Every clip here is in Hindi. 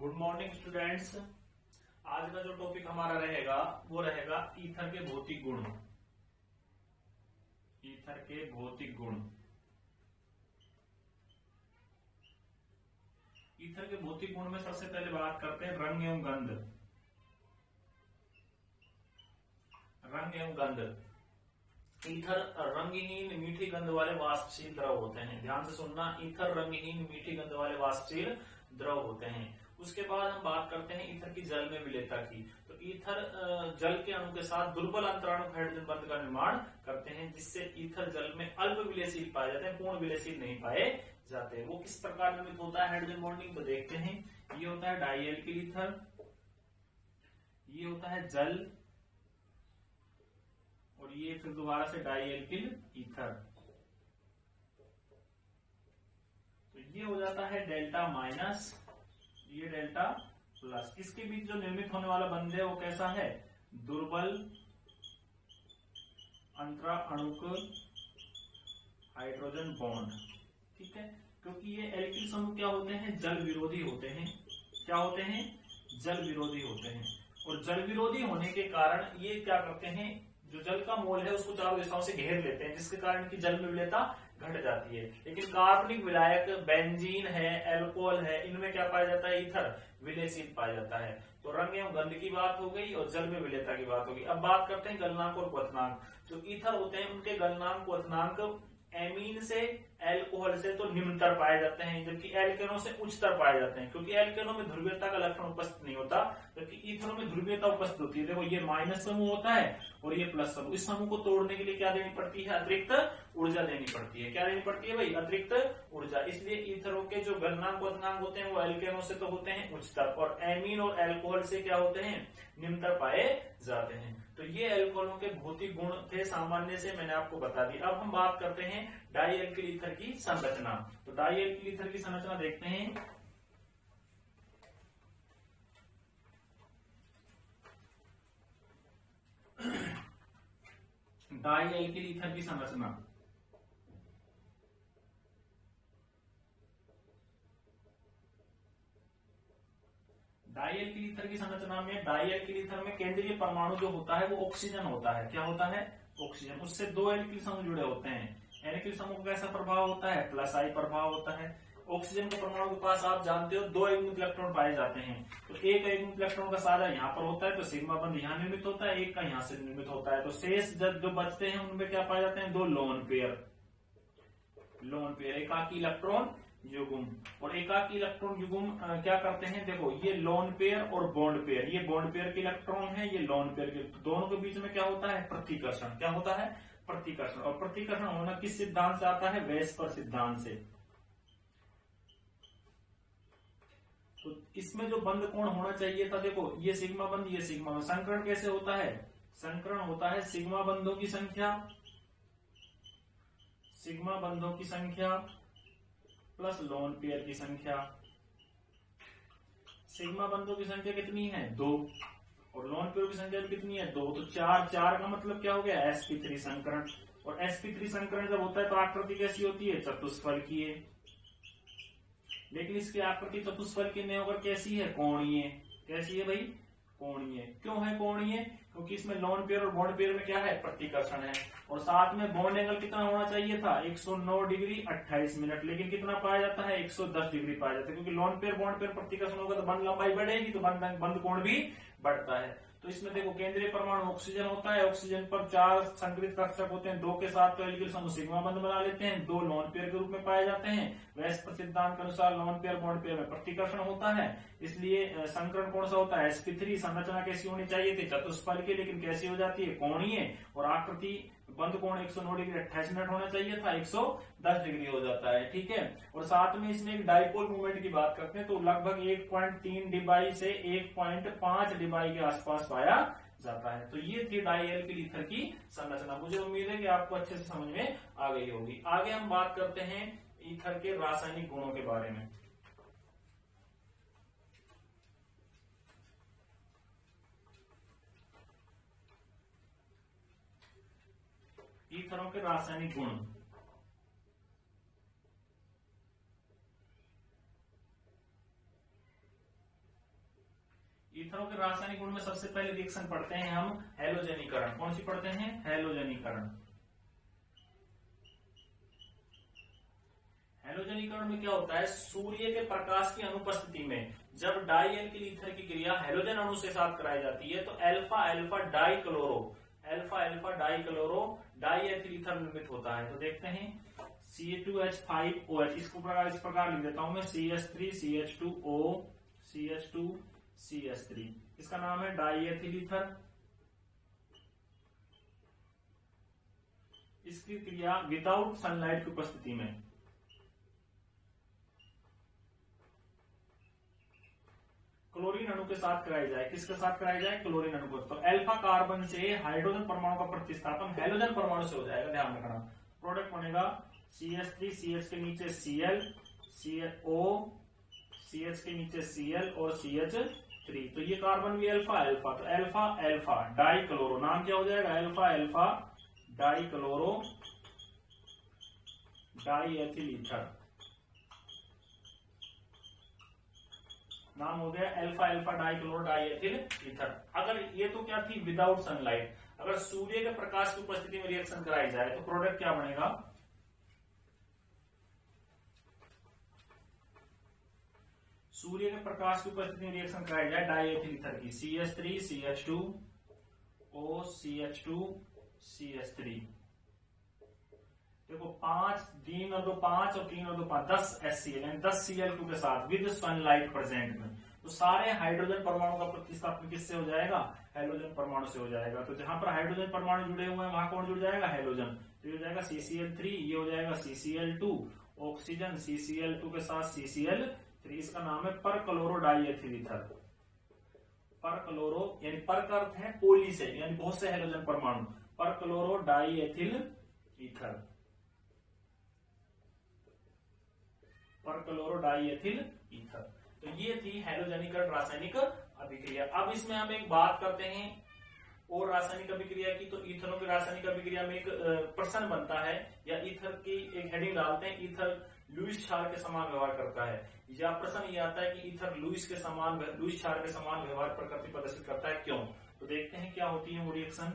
Good morning students. आज का जो टॉपिक हमारा रहेगा वो रहेगा ईथर के भौतिक गुण। ईथर के भौतिक गुण। ईथर के भौतिक गुण में सबसे पहले बात करते हैं रंग एवं गंध। रंग एवं गंध। ईथर रंगहीन मीठी गंध वाले वाष्पशील द्रव होते हैं। ध्यान से सुनना, ईथर रंगहीन मीठी गंध वाले वाष्पशील द्रव होते हैं। उसके बाद हम बात करते हैं ईथर की जल में विलेयता की। तो ईथर जल के अणु के साथ दुर्बल अंतराणु हाइड्रोजन बंध का निर्माण करते हैं, जिससे ईथर जल में अल्प विलेयशील पाए जाते हैं, पूर्ण विलेयशील नहीं पाए जाते। वो किस प्रकार निर्मित होता है हाइड्रोजन बॉन्डिंग, तो देखते हैं। ये होता है डाइएल्किल ईथर, ये होता है जल, और ये फिर दोबारा से डाइएल्किल ईथर। तो ये हो जाता है डेल्टा माइनस, ये डेल्टा प्लस। इसके बीच जो निर्मित होने वाला बंध है वो कैसा है, दुर्बल अंतरा अणुक हाइड्रोजन बॉन्ड। ठीक है, क्योंकि ये एल्किल समूह क्या होते हैं, जल विरोधी होते हैं। क्या होते हैं, जल विरोधी होते हैं। और जल विरोधी होने के कारण ये क्या करते हैं, जो जल का मोल है उसको चारों दिशाओं से घेर लेते हैं, जिसके कारण की जल में विलेयता घट जाती है। लेकिन कार्बनिक विलायक बेंजीन है, अल्कोहल है, इनमें क्या पाया जाता है, ईथर विलेयशील पाया जाता है। तो रंग एवं गंध की बात हो गई और जल में विलेयता की बात होगी। अब बात करते हैं गलनांक और क्वथनांक। जो ईथर होते हैं उनके गलनांक क्वथनांक एमीन से एल्कोहल से तो निम्नतर पाए जाते हैं, जबकि एल्केनों से उच्चतर पाए जाते हैं, क्योंकि एल्केनों में ध्रुवीयता का लक्षण उपस्थित नहीं होता, जबकि ईथरों में ध्रुवीयता उपस्थित होती है। देखो ये माइनस समूह होता है और ये प्लस समूह। इस समूह को तोड़ने के लिए क्या देनी पड़ती है, अतिरिक्त ऊर्जा देनी पड़ती है। क्या देनी पड़ती है भाई, अतिरिक्त ऊर्जा। इसलिए ईथरों के जो गलनांक क्वथनांक होते हैं वो एल्केनों से तो होते हैं उच्चतर, और एमीन और एल्कोहल से क्या होते हैं, निम्नतर पाए जाते हैं। तो ये एल्कोहलों के भौतिक गुण थे, सामान्य से मैंने आपको बता दी। अब हम बात करते हैं डाइएल्किल ईथर की संरचना। तो डाइएल्किल ईथर की संरचना देखते हैं। डाइएल्किल ईथर की संरचना। डाइएल्किल ईथर की संरचना में, डाइएल्किल ईथर में केंद्रीय परमाणु जो होता है वो ऑक्सीजन होता है। क्या होता है, ऑक्सीजन। उससे दो एल्किल समूह जुड़े होते हैं। एल्किल समूह का कैसा प्रभाव होता है, प्लस आई प्रभाव होता है। ऑक्सीजन के परमाणु के पास आप जानते हो दो युग्मित इलेक्ट्रॉन पाए जाते हैं। तो एक युग्मित इलेक्ट्रॉन का साझा यहाँ पर होता है, तो सिग्मा बंध यहाँ निर्मित होता है, एक का यहाँ से निर्मित होता है। तो शेष जो बचते हैं उनमें क्या पाए जाते हैं, दो लोन पेयर। लोन पेयर एकाकी इलेक्ट्रॉन युग्म। और एकाकी इलेक्ट्रॉन युग्म क्या करते हैं, देखो ये लोन पेयर और बॉन्ड पेयर, ये बॉन्ड पेयर के इलेक्ट्रॉन है, ये लोन पेयर के। तो दोनों के बीच में क्या होता है, प्रतिकर्षण। क्या होता है, प्रतिकर्षण। और प्रतिकर्षण होना किस सिद्धांत से आता है, वेस्पर सिद्धांत से। तो इसमें जो बंध कोण होना चाहिए था, देखो ये सिग्मा बंध, ये सिग्मा बंध। संकरण कैसे होता है, संकरण होता है सिग्मा बंधों की संख्या, सिग्मा बंधों की संख्या प्लस लोन पेयर की संख्या। सिग्मा बंधों की संख्या कितनी है, 2, और लोन पेयर की संख्या कितनी है, 2। तो 4 का मतलब क्या हो गया, sp3 संकरण। और sp3 संकरण जब होता है तो आकृति कैसी होती है, चतुष्फलकीय। लेकिन इसकी आकृति चतुष्फलकीय नहीं होकर कैसी है, कोणीय। कैसी है भाई, कोणीय। क्यों है कोणीय, क्योंकि इसमें लोन पेयर और बॉन्ड पेयर में क्या है, प्रतिकर्षण है। और साथ में बॉन्ड एंगल कितना होना चाहिए था, 109 डिग्री 28 मिनट, लेकिन कितना पाया जाता है, 110 डिग्री पाया जाता है। क्योंकि लोन पेयर बॉन्ड पेयर प्रतिकर्षण होगा तो बंध लंबाई बढ़ेगी, तो बंध कोण भी बढ़ता है। तो इसमें देखो केंद्रीय परमाणु ऑक्सीजन होता है, ऑक्सीजन पर 4 संकरित कक्षक होते हैं, 2 के साथ तो एल्किल समूह सिग्मा बंध बना लेते हैं, 2 लोन पेयर के रूप में पाए जाते हैं। वेस्पर सिद्धांत के अनुसार लोन पेयर बॉन्ड पेयर में प्रतिकर्षण होता है, इसलिए संकरण कौन सा होता है, sp3। संरचना कैसी होनी चाहिए थी, चतुष्फलकीय, लेकिन कैसी हो जाती है, कोणीय। और आकृति बंध कोण 109 डिग्री 28 मिनट होना चाहिए था, 110 डिग्री हो जाता है। ठीक है, और साथ में इसमें एक डाइपोल मूवमेंट की बात करते हैं, तो लगभग 1.3 डिबाई से 1.5 डिबाई के आसपास पाया जाता है। तो ये थी डाइएल्किल ईथर की संरचना। मुझे उम्मीद है कि आपको अच्छे से समझ में आ गई होगी। आगे हम बात करते हैं ईथर के रासायनिक गुणों के बारे में। ईथरों के रासायनिक गुण। ईथरों के रासायनिक गुण में सबसे पहले रिएक्शन पढ़ते हैं हम हैलोजनीकरण। कौन सी पढ़ते हैं? हैलोजनीकरण। हैलोजनीकरण में क्या होता है? सूर्य के प्रकाश की अनुपस्थिति में जब डाई एल्किल ईथर की क्रिया हैलोजन अणु के साथ कराई जाती है तो alpha alpha die chloro die ethyl ether निर्मित होता है। तो देखते हैं C2H5OH, इसको इस प्रकार लिख देता हूं मैं, CH3 CH2O CH2 CH3, इसका नाम है डाई एथिल ईथर। इसकी क्रिया विदाउट सनलाइट की उपस्थिति में क्लोरीन अणु के साथ कराई जाए। किसके साथ कराई जाए? क्लोरीन अणु को। तो अल्फा कार्बन से हाइड्रोजन परमाणु का प्रतिस्थापन हैलोजन परमाणु से हो जाएगा, ध्यान रखना। प्रोडक्ट बनेगा CH3, CH के नीचे Cl, CHO, CH के नीचे Cl और CH3। तो ये कार्बन भी अल्फा अल्फा, तो अल्फा अल्फा डाई क्लोरो, नाम क्या हो जाएगा? Alpha alpha die chloro die ethyl ether, नाम हो गया alpha alpha die chloro die ethyl ether. अगर ये तो क्या थी? Without sunlight. अगर सूर्य के प्रकाश की उपस्थिति में रिएक्शन कराई जाए तो प्रोडक्ट क्या बनेगा? सूर्य के प्रकाश की उपस्थिति में रिएक्शन कराई जाए डाई एथिल ईथर की, CH3 CH2 O CH2 CH3। देखो 5 3 और 2 5 और 3 और 2 5 10 HCl यानी 10 Cl2 के साथ विद सनलाइट प्रेजेंट में, तो सारे हाइड्रोजन परमाणु का प्रतिस्थापन किससे हो जाएगा? हैलोजन परमाणु से हो जाएगा। तो जहां पर हाइड्रोजन परमाणु जुड़े हुए हैं वहां कौन जुड़ जाएगा? हैलोजन। तो ये हो जाएगा CCl3, ये हो जाएगा CCl2, ऑक्सीजन CCl2 के साथ CCl3, इसका नाम है पर क्लोरो डाई एथिल ईथर। पर क्लोरो यानी पर का अर्थ है पोली से, यानी बहुत से हैलोजन परमाणु, पर क्लोरो डाई एथिल ईथर, पर क्लोरो डाई एथिल ईथर। तो ये थी हैलोजनीकरण रासायनिक अभिक्रिया। अब इसमें हम एक बात करते हैं और रासायनिक अभिक्रिया की। तो ईथरों की रासायनिक अभिक्रिया में एक प्रश्न बनता है या ईथर की एक हेडिंग डालते हैं, ईथर लुईस क्षार के समान व्यवहार करता है, या प्रश्न ये आता है कि ईथर लुईस क्षार के समान व्यवहार प्रकृति प्रदर्शित करता है, क्यों? तो देखते हैं क्या होती है वो रिएक्शन।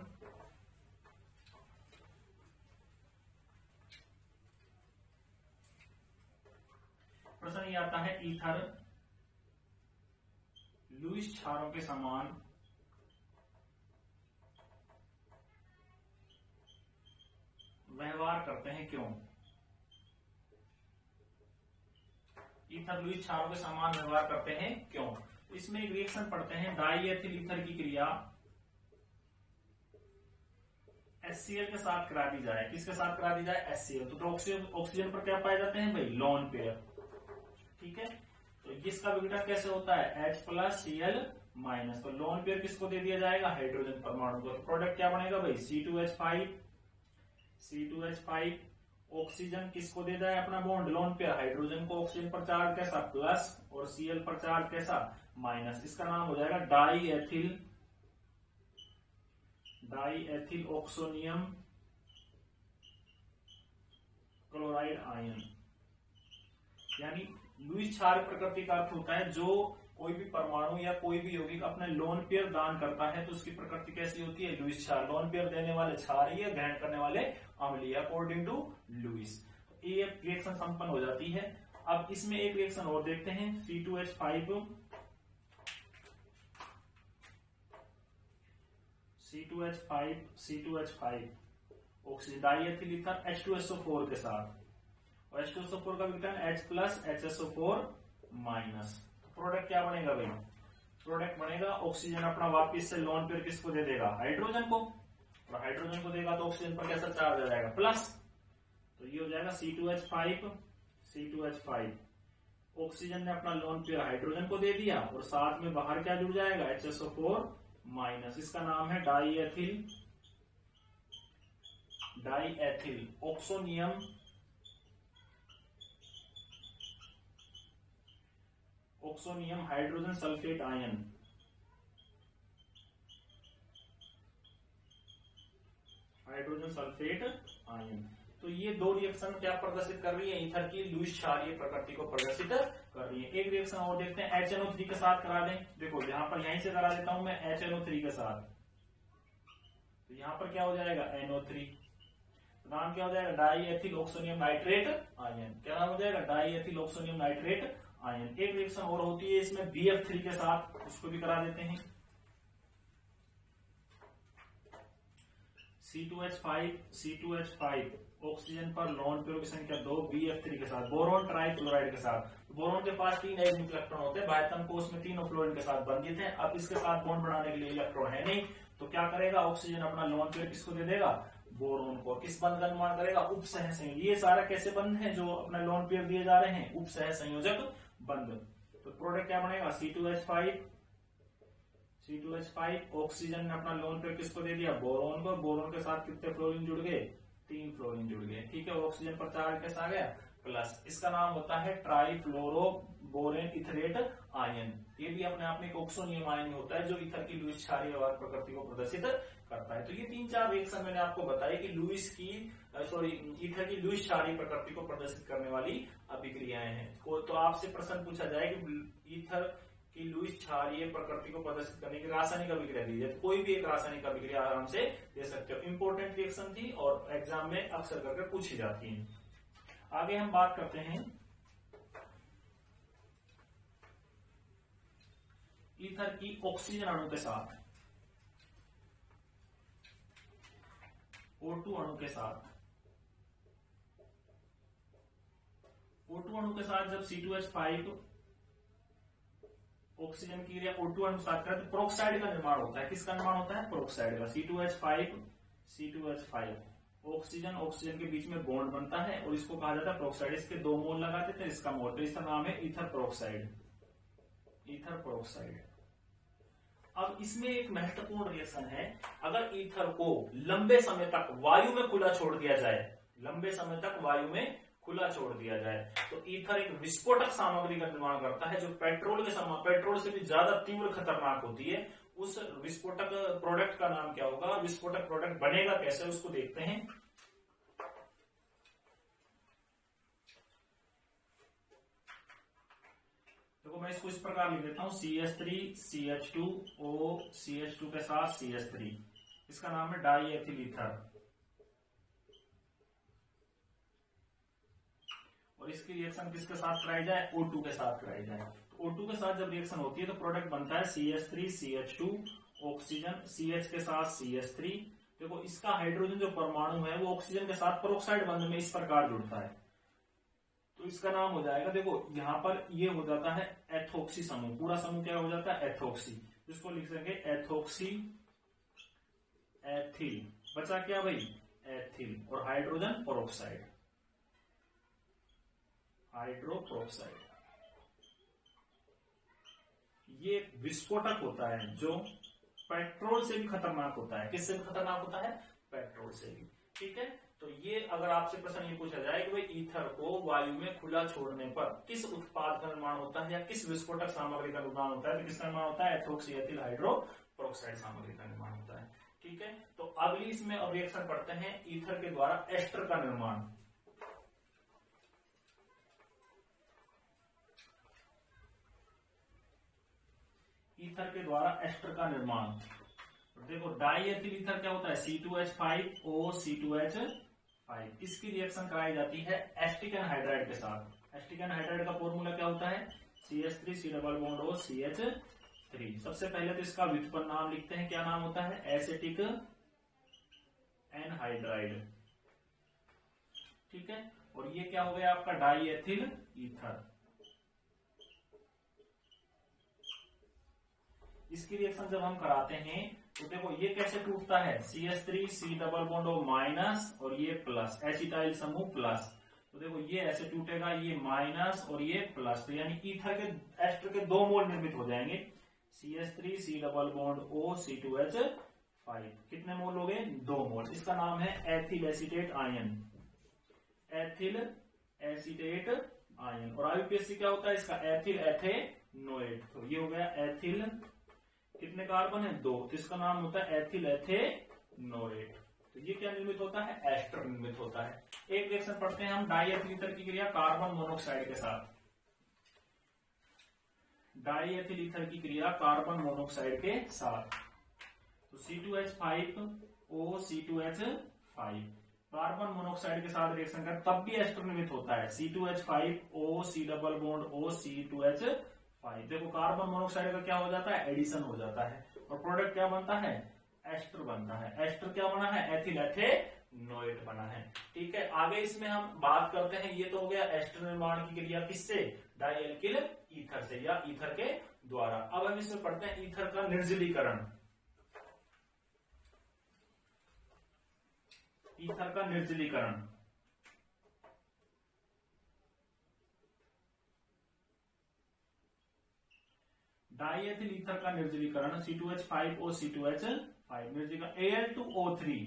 प्रश्न ये आता है ईथर लुईस क्षारों के समान व्यवहार करते हैं, क्यों? ईथर लुईस क्षारों के समान व्यवहार करते हैं, क्यों? इसमें एक रिएक्शन पढ़ते हैं, डाई एथिल ईथर की क्रिया HCl के साथ करा दी जाए। किसके साथ करा दी जाए? HCl। तो ऑक्सीजन पर क्या पाए जाते हैं भाई? Lone pair. ठीक है, तो इसका विघटन कैसे होता है? H+Cl-। तो लोन पेयर किसको दे दिया जाएगा? हाइड्रोजन परमाणु को। तो प्रोडक्ट क्या बनेगा भाई? C2H5। ऑक्सीजन किसको दे जाए अपना बॉन्ड? लोन पेयर हाइड्रोजन को। ऑक्सीजन पर चार्ज कैसा? प्लस, और Cl पर चार्ज कैसा? माइनस। इसका नाम हो जाएगा die ethyl oxonium chloride ion. यानी लुईस क्षार प्रकृति का अर्थ होता है जो कोई भी परमाणु या कोई भी यौगिक अपने लोन पेयर दान करता है तो उसकी प्रकृति कैसी होती है? लुईस क्षार। लोन पेयर देने वाले क्षारीय, ग्रहण करने वाले अम्लीय, अकॉर्डिंग टू लुईस। तो ये रिएक्शन संपन्न हो जाती है। अब इसमें एक रिएक्शन और देखते हैं, C2H5 oxygen die ethyl ether H2SO4 के साथ, और H2SO4 का विघटन H+HSO4-। प्रोडक्ट क्या बनेगा भाई? प्रोडक्ट बनेगा ऑक्सीजन अपना वापिस से लोन पेयर किसको दे देगा? हाइड्रोजन को। और हाइड्रोजन को देगा तो ऑक्सीजन पर कैसा चार्ज आ जाएगा? प्लस। तो ये हो जाएगा C2H5। ऑक्सीजन ने अपना लोन पेयर हाइड्रोजन को दे दिया और साथ में बाहर क्या जुड़ जाएगा? HSO4-। इसका नाम है die ethyl oxonium hydrogen sulphate ion. तो ये दो रिएक्शन क्या प्रदर्शित कर रही है, ईथर की लुईस क्षारीय प्रकृति को प्रदर्शित कर रही है। एक रिएक्शन और देखते हैं, HNO3 के साथ करा दें। देखो यहाँ पर यहीं से करा देता हूं मैं HNO3 के साथ, तो यहाँ पर क्या हो जाएगा NO3, नाम क्या हो जाएगा die ethyl oxonium nitrate ion. क्या नाम हो जाएगा die ethyl oxonium nitrate ion. एक रिएक्शन और होती है इसमें BF3 के साथ, उसको भी करा देते हैं। C2H5 ऑक्सीजन पर लोन पेयर की संख्या 2 BF3 के साथ, बोरोन ट्राइक्लोराइड के साथ। बोरोन के पास 3 एटॉमिक इलेक्ट्रॉन होते हैं, बाह्यतम कोश में 3 फ्लोरीन के साथ बंधित है। अब इसके साथ बॉन्ड बनाने के लिए इलेक्ट्रॉन है नहीं, तो क्या करेगा ऑक्सीजन अपना लोन पेयर किसको दे देगा, बोरोन को। किस बंध का निर्माण करेगा, उपसह संयोजक। ये सारा कैसे बंध है जो अपना लोन पेयर दिए जा रहे हैं, उपसह संयोजक बंध। तो प्रोडक्ट क्या बनेगा C2H5 ऑक्सीजन ने अपना लोन पेयर किसको दे दिया, बोरोन को। बोरोन के साथ कितने फ्लोरीन जुड़ गए, 3 फ्लोरीन जुड़ गए। ठीक है, ऑक्सीजन पर चार्ज कैसा आ गया प्लस। इसका नाम होता है ट्राइफ्लोरोबोरेन इथरेट आयन। ये भी अपने आप में एक ऑक्सोनियम आयन होता है जो ईथर की लुईस क्षारीय प्रकृति को प्रदर्शित करता है। तो ये 3-4 रिएक्शन मैंने आपको बताया कि ईथर की लुईस क्षारीय प्रकृति को प्रदर्शित करने वाली अभिक्रियाएं हैं। तो आपसे प्रश्न पूछा जाए कि ईथर की लुईस क्षारीय प्रकृति को प्रदर्शित करने की रासायनिक अभिक्रिया दीजिए, तो कोई भी एक रासायनिक अभिक्रिया आराम से दे सकते हो। इंपॉर्टेंट रिएक्शन थी और एग्जाम में अक्सर करके पूछी जाती है। आगे हम बात करते हैं ईथर की ऑक्सीजन अणु के साथ, O2 अणु के साथ। O2 अणु के साथ जब C2H5 ऑक्सीजन की क्रिया O2 अणु साथ करते, तो पेरोक्साइड का निर्माण होता है। किसका निर्माण होता है, पेरोक्साइड का। C2H5 ऑक्सीजन के बीच में बॉन्ड बनता है और इसको कहा जाता है पेरोक्साइड। इसके 2 मोल लगाते थे, इसका मोल, तो इसका नाम है ईथर पेरोक्साइड। अब इसमें एक महत्वपूर्ण रिएक्शन है, अगर ईथर को लंबे समय तक वायु में खुला छोड़ दिया जाए, तो ईथर एक विस्फोटक सामग्री का निर्माण करता है जो पेट्रोल से भी ज्यादा तीव्र खतरनाक होती है। उस विस्फोटक प्रोडक्ट का नाम क्या होगा, विस्फोटक प्रोडक्ट बनेगा कैसे, उसको देखते हैं। देखो मैं इसको इस प्रकार लिख देता हूं, CH3CH2O CH2 के साथ CH3, इसका नाम है डाई एथिल ईथर। और इसकी रिएक्शन किसके साथ कराई जाए, O2 के साथ कराई जाए। तो O2 के साथ जब रिएक्शन होती है तो प्रोडक्ट बनता है CH3CH2 ऑक्सीजन, CH के साथ CH3। देखो इसका हाइड्रोजन जो परमाणु है वो ऑक्सीजन के साथ पेरोक्साइड बंध में इस प्रकार जुड़ता है, तो इसका नाम हो जाएगा, देखो यहाँ पर ये हो जाता है एथोक्सी समूह। पूरा समूह क्या हो जाता है, एथोक्सी। इसको लिख सकेंगे एथोक्सी एथिल। बचा क्या भाई, एथिल, और हाइड्रोजन पेरोक्साइड, हाइड्रोपेरोक्साइड। ये विस्फोटक होता है जो पेट्रोल से भी खतरनाक होता है। किससे भी खतरनाक होता है, पेट्रोल से भी। ठीक है, तो ये अगर आपसे प्रश्न ये पूछा जाए कि भाई ईथर को वायु में खुला छोड़ने पर किस उत्पाद का निर्माण होता है या किस विस्फोटक सामग्री का निर्माण होता है, तो किसका निर्माण होता है, एथोक्सी एथिल हाइड्रोपेरोक्साइड सामग्री का निर्माण होता है। ठीक है, तो अगली इसमें अब रिएक्शन पढ़ते हैं ईथर के द्वारा एस्टर का निर्माण। ईथर के द्वारा एस्टर का निर्माण। देखो डाई एथिल ईथर क्या होता है, C2H5O C2H5। इसकी रिएक्शन कराई जाती है एस्टिक एनहाइड्राइड के साथ। एस्टिक एनहाइड्राइड का फॉर्मूला क्या होता है, CH3C+O CH3। सबसे पहले तो इसका व्युत्पन्न नाम लिखते हैं, क्या नाम होता है, एसिटिक एनहाइड्राइड। ठीक है, और ये क्या हो गया आपका डाई एथिल ईथर। इसकी रिएक्शन जब हम कराते हैं तो देखो ये कैसे टूटता है, CH3C+O- और ये प्लस, एसिटाइल समूह प्लस। तो देखो ये ऐसे टूटेगा, ये माइनस और ये प्लस, तो यानी ईथर के एस्टर के 2 मोल निर्मित हो जाएंगे। CH3C+O C2H5 कितने मोल हो गए, 2 मोल। इसका नाम है ethyl acetate ion, ethyl acetate ion. और आईयूपीएससी क्या होता है इसका, एथिल एथेनोएट। तो ये हो गया एथिल, कितने कार्बन है, 2, तो इसका नाम होता है एथिल एथेनोएट। तो ये क्या निर्मित होता है, एस्टर निर्मित होता है। एक रिएक्शन पढ़ते हैं हम डाईएथिल ईथर की क्रिया कार्बन मोनोऑक्साइड के साथ। डाईएथिल ईथर की क्रिया कार्बन मोनोऑक्साइड के साथ। तो C2H5O C2H5 कार्बन मोनोऑक्साइड के साथ रिएक्शन कर तब भी एस्टर निर्मित होता है। C2H5O C double bond O C2H5। देखो कार्बन मोनोऑक्साइड का क्या हो जाता है, एडिशन हो जाता है और प्रोडक्ट क्या बनता है, एस्टर बनता है। एस्टर क्या बना है, एथिल एथेनोएट बना है। ठीक है, आगे इसमें हम बात करते हैं, ये तो हो गया एस्टर निर्माण की क्रिया किससे, डाईएल्किल ईथर से या ईथर के द्वारा। अब हम इसमें पढ़ते हैं ईथर का निर्जलीकरण। ईथर का निर्जलीकरण। डाईएथिल ईथर का निर्जलीकरण C2H5O C2H5 निर्जलीकरण Al2O3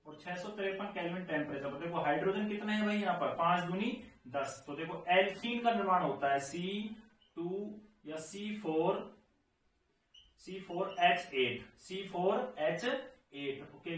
और 653 केल्विन टेम्परेचर पर। देखो हाइड्रोजन कितने हैं भाई यहाँ पर, 5 दूनी 10। तो देखो एल्कीन का निर्माण होता है C2 या C4H8 ओके।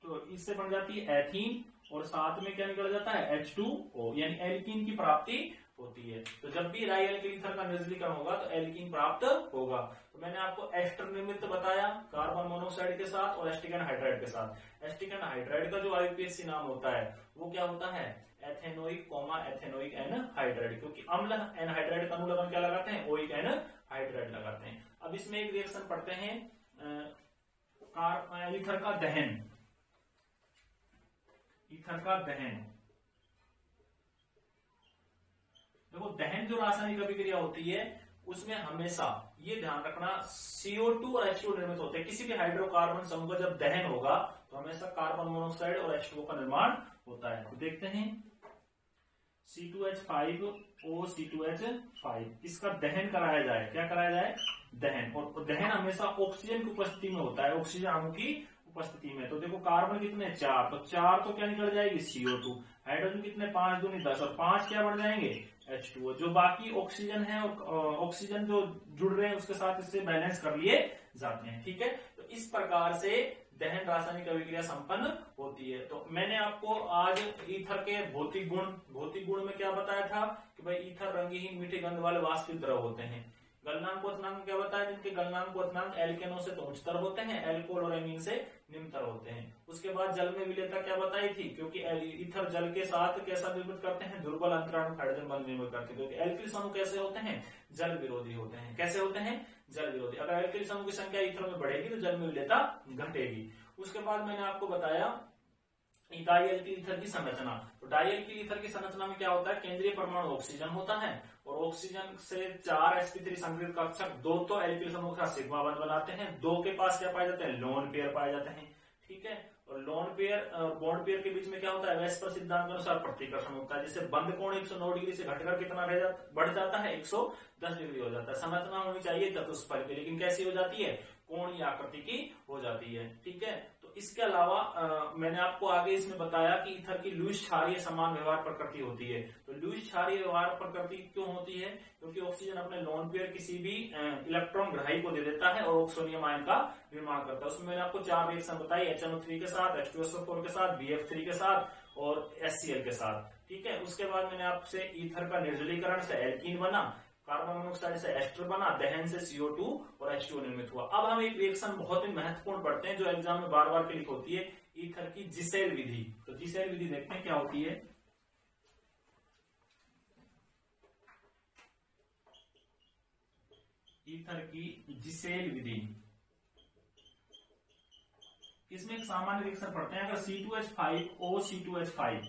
तो इससे बन जाती है एथीन और साथ में क्या निकल जाता है H2O, यानी एल्कीन की प्राप्ति होती है। तो जब भी डाईएल्किल ईथर का निर्जलीकरण होगा तो एल्कीन प्राप्त होगा। तो मैंने आपको एस्टर निर्मित बताया कार्बन मोनोऑक्साइड के साथ और एस्टिक एनहाइड्राइड के साथ। एस्टिक एनहाइड्राइड का जो आईयूपीएससी नाम होता है वो क्या होता है, एथेनोइक एथेनोइक एनहाइड्राइड, क्योंकि अम्ल एनहाइड्राइड का अनुलग्न क्या लगाते हैं, ओइक एनहाइड्राइड लगाते हैं। अब इसमें एक रिएक्शन पढ़ते हैं ईथर का दहन। ईथर का दहन, देखो दहन जो रासायनिक अभिक्रिया होती है उसमें हमेशा ये ध्यान रखना CO2 और H2 निर्मित होते हैं। किसी भी हाइड्रोकार्बन समूह का जब दहन होगा तो हमेशा कार्बन मोनोऑक्साइड और H2O का निर्माण होता है। तो देखते हैं C2H5O C2H5 इसका दहन कराया जाए। क्या कराया जाए, दहन। और दहन हमेशा ऑक्सीजन की उपस्थिति में होता है, ऑक्सीजन अणु की उपस्थिति में। तो देखो कार्बन कितने 4, तो 4 तो क्या निकल जाएगी CO2। हाइड्रोजन कितने 5 दूनी 10 और 5 क्या बढ़ जाएंगे H2O। जो बाकी ऑक्सीजन है और ऑक्सीजन जो जुड़ रहे हैं उसके साथ इससे बैलेंस कर लिए जाते हैं। ठीक है, तो इस प्रकार से दहन रासायनिक अभिक्रिया संपन्न होती है। तो मैंने आपको आज ईथर के भौतिक गुण में क्या बताया था कि भाई ईथर रंगहीन मीठे गंध वाले वाष्पित द्रव होते हैं। गलनांक क्वथनांक क्या बताया, जिनके गलनांक क्वथनांक एल्केनों से तो उच्चतर होते हैं, एल्कोहल और एमीन से निम्नतर होते हैं। उसके बाद जल में विलेयता क्या बताई थी, क्योंकि ईथर जल के साथ कैसा निर्मित करते हैं, दुर्बल अंतराणु हाइड्रोजन बंध निर्मित करते हैं। क्योंकि एल्किल समूह कैसे होते हैं, जल विरोधी होते हैं। कैसे होते हैं, जल विरोधी। अगर एल्किल समूह की संख्या ईथर में बढ़ेगी तो जल में विलेयता घटेगी। उसके बाद मैंने आपको बताया डाईएल्किल ईथर की संरचना। तो डाईएल्किल ईथर की संरचना में क्या होता है, केंद्रीय परमाणु ऑक्सीजन होता है और ऑक्सीजन से 4 sp3 संग्रहित कक्षक 2 तो एल्किल समूह का सिग्मा बंध बनाते हैं। 2 के पास क्या पाए जाते हैं, लोन पेयर पाए जाते हैं। ठीक है, और लोन पेयर बॉन्ड पेयर के बीच में क्या होता है, वेस्पर सिद्धांत के अनुसार प्रतिकर्षण होता है, जिससे बंध कोण 109 डिग्री से घटकर कितना बढ़ जाता है, 110 डिग्री हो जाता है। संरचना होनी चाहिए चतुष्फल की, लेकिन कैसी हो जाती है, कोणीय आकृति की हो जाती है। ठीक है, तो इसके अलावा मैंने आपको आगे इसमें बताया कि ईथर की लुईस क्षारीय समान व्यवहार प्रकृति होती है। तो लुईस क्षारीय व्यवहार प्रकृति क्यों होती है, क्योंकि ऑक्सीजन अपने लोन पेयर किसी भी इलेक्ट्रॉन ग्राही को दे देता है और ऑक्सोनियम आयन का निर्माण करता है। उसमें मैंने आपको 4 रिएक्शन बताई, HNO3 के साथ, H2SO4 के साथ, BF3 के साथ और HCl के साथ। ठीक है, उसके बाद मैंने आपसे ईथर का निर्जलीकरण से एल्कीन बना, कार्बन मोनोऑक्साइड से एस्टर बना, दहन से CO2 और H2O निर्मित हुआ। अब हम एक रिएक्शन बहुत ही महत्वपूर्ण पढ़ते हैं जो एग्जाम में बार बार क्लिक होती है, ईथर की जिसेल विधि। तो जिसेल विधि देखते हैं क्या होती है। ईथर की जिसेल विधि, इसमें एक सामान्य रिएक्शन पढ़ते हैं। अगर C2H5O C2H5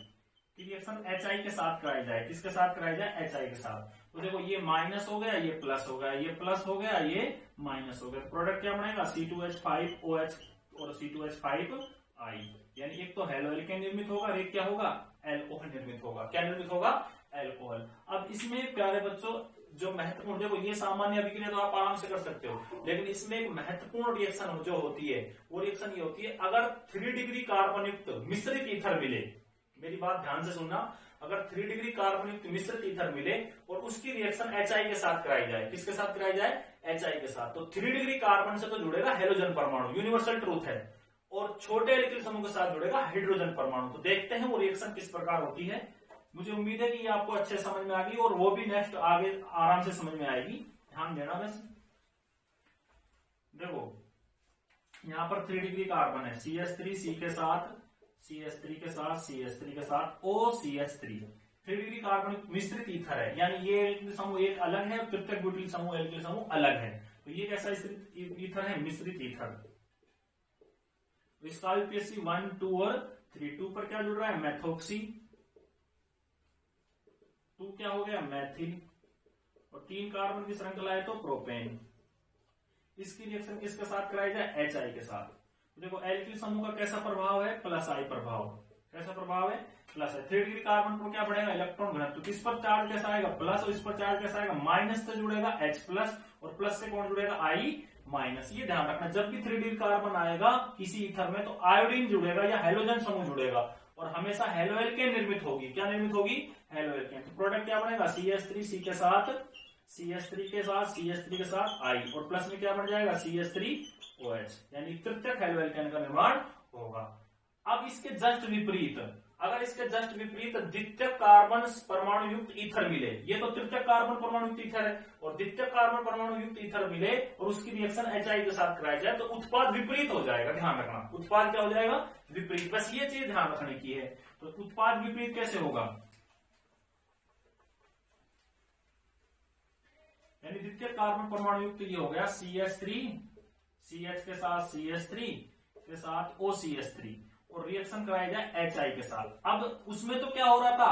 की रिएक्शन HI के साथ कराई जाए, किसके साथ कराई जाए, HI के साथ। तो देखो ये माइनस हो गया, ये प्लस हो गया, ये प्लस हो गया, ये माइनस हो गया। प्रोडक्ट क्या बनेगा, C2H5OH और C2H5I, यानी एक तो हेलो एल्केन निर्मित होगा और एक क्या होगा, एल्कोहल निर्मित होगा। क्या निर्मित होगा, एल्कोहल। अब इसमें प्यारे बच्चों जो महत्वपूर्ण, देखो ये सामान्य अभिक्रिया तो आप आराम से कर सकते हो, लेकिन इसमें एक महत्वपूर्ण रिएक्शन जो होती है वो रिएक्शन ये होती है, अगर 3 डिग्री कार्बन युक्त मिश्रित ईथर मिले, मेरी बात ध्यान से सुनना, अगर 3 डिग्री कार्बन युक्त मिश्रित ईथर मिले और उसकी रिएक्शन HI के साथ कराई जाए, किसके साथ कराई जाए, HI के साथ, तो 3 डिग्री कार्बन से तो जुड़ेगा हेलोजन परमाणु, यूनिवर्सल ट्रूथ है। और छोटे एल्किल समूह के साथ जुड़ेगा हाइड्रोजन परमाणु। तो देखते हैं वो रिएक्शन किस प्रकार होती है। मुझे उम्मीद है कि ये आपको अच्छे समझ में आ गई और वो भी नेक्स्ट आगे आराम से समझ में आएगी। ध्यान देना बस। देखो यहां पर 3 डिग्री कार्बन है, CH3 C के साथ, CH3 के साथ, CH3 के साथ OCH3, 3 डिग्री कार्बन मिश्रित ईथर है, यानी ये एल्किल समूह एक अलग है, प्रत्येक ब्यूटिल समूह एल्किल समूह अलग है। तो ये कैसा ईथर है, मिश्रित ईथर। तो इसका यूपीएससी 1, 2 और 3, 2 पर क्या जुड़ रहा है, मैथोक्सी, 2 क्या हो गया, मैथिल, और 3 कार्बन की श्रृंखला है तो प्रोपेन। इसकी रिएक्शन किसके साथ कराई जाए, HI के साथ। तो देखो एल्किल समूह का कैसा प्रभाव है, +I प्रभाव। कैसा प्रभाव है, +I। 3 डिग्री कार्बन पर क्या बढ़ेगा, इलेक्ट्रॉन घनत्व। तो इस पर चार्ज कैसा आएगा, प्लस, और इस पर चार्ज कैसा आएगा, माइनस से जुड़ेगा H+, और प्लस से कौन जुड़ेगा, I-। ये ध्यान रखना, जब भी 3 डिग्री कार्बन आएगा किसी ईथर में तो आयोडीन जुड़ेगा या हैलोजन समूह जुड़ेगा, और हमेशा हेलोएल्केन निर्मित होगी। क्या निर्मित होगी, हेलोएल्केन। तो प्रोडक्ट क्या बनेगा, CH3 C के साथ, CH3 के साथ, CH3 के साथ I, और प्लस में क्या बन जाएगा, CH3OH, यानी तृतीयक हेलोएल्केन का निर्माण होगा। अब इसके जस्ट विपरीत, अगर इसके जस्ट विपरीत द्वितीयक कार्बन परमाणु युक्त ईथर मिले, ये तो तृतीयक कार्बन परमाणु युक्त ईथर है, और द्वितीयक कार्बन परमाणु युक्त ईथर मिले और उसकी रिएक्शन HI के साथ कराई जाए तो उत्पाद विपरीत हो जाएगा। ध्यान रखना, उत्पाद क्या हो जाएगा, विपरीत। बस ये चीज ध्यान रखने की है। तो उत्पाद विपरीत कैसे होगा, यानी द्वितीय कार्बन परमाणु युक्त ये हो गया CH3, CH के साथ CH3 के साथ OCH3, और रिएक्शन कराया जाए HI के साथ। अब उसमें तो क्या हो रहा था,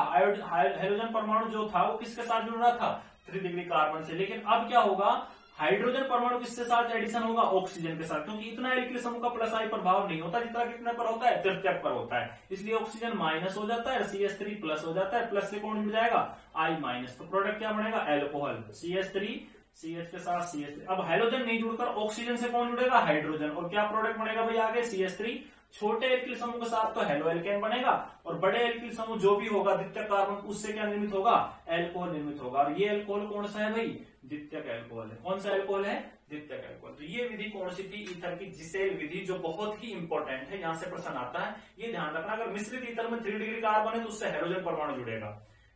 हाइड्रोजन परमाणु जो था वो किसके साथ जुड़ रहा था, 3 डिग्री कार्बन से। लेकिन अब क्या होगा, हाइड्रोजन परमाणु किसके साथ एडिशन होगा, ऑक्सीजन के साथ, क्योंकि इतना एल्किल समूह का +I प्रभाव नहीं होता जितना कितने पर होता है, तृतीयक पर होता है। इसलिए ऑक्सीजन माइनस हो जाता है, CH3 प्लस हो जाता है, प्लस से कौन जुड़ जाएगा, I-। तो प्रोडक्ट क्या बनेगा, एल्कोहल, CH3 CH के साथ CH3। अब हाइड्रोजन नहीं जुड़कर ऑक्सीजन से कौन जुड़ेगा, हाइड्रोजन, और क्या प्रोडक्ट बनेगा भाई आगे, CH3। छोटे एल्किल समूह के साथ तो हेलोएल्केन बनेगा, और बड़े एल्किल समूह जो भी होगा द्वितीयक कार्बन, उससे क्या निर्मित होगा, एल्कोहल निर्मित होगा। और ये एल्कोहल कौन सा है भाई, द्वितीयक एल्कोहल है। कौन सा एल्कोहल है, द्वितीयक एल्कोहल। तो ये विधि कौन सी थी, ईथर की जिसेल विधि, जो बहुत ही इंपॉर्टेंट है, यहाँ से प्रश्न आता है। ये ध्यान रखना, अगर मिश्रित ईथर में 3 डिग्री कार्बन है तो उससे हाइड्रोजन परमाणु जुड़ेगा,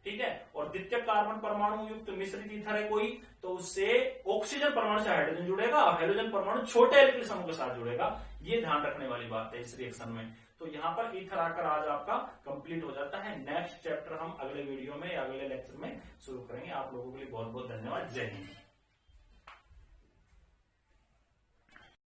ठीक है, और द्वितीयक कार्बन परमाणु युक्त मिश्रित ईथर है कोई तो उससे ऑक्सीजन परमाणु से हाइड्रोजन जुड़ेगा, और हाइड्रोजन परमाणु छोटे एल्किल समूह के साथ जुड़ेगा। ये ध्यान रखने वाली बात है इस रिएक्शन में। तो यहाँ पर ईथर आकर आज आपका कंप्लीट हो जाता है। नेक्स्ट चैप्टर हम अगले वीडियो में या अगले लेक्चर में शुरू करेंगे। आप लोगों के लिए बहुत बहुत धन्यवाद। जय हिंद।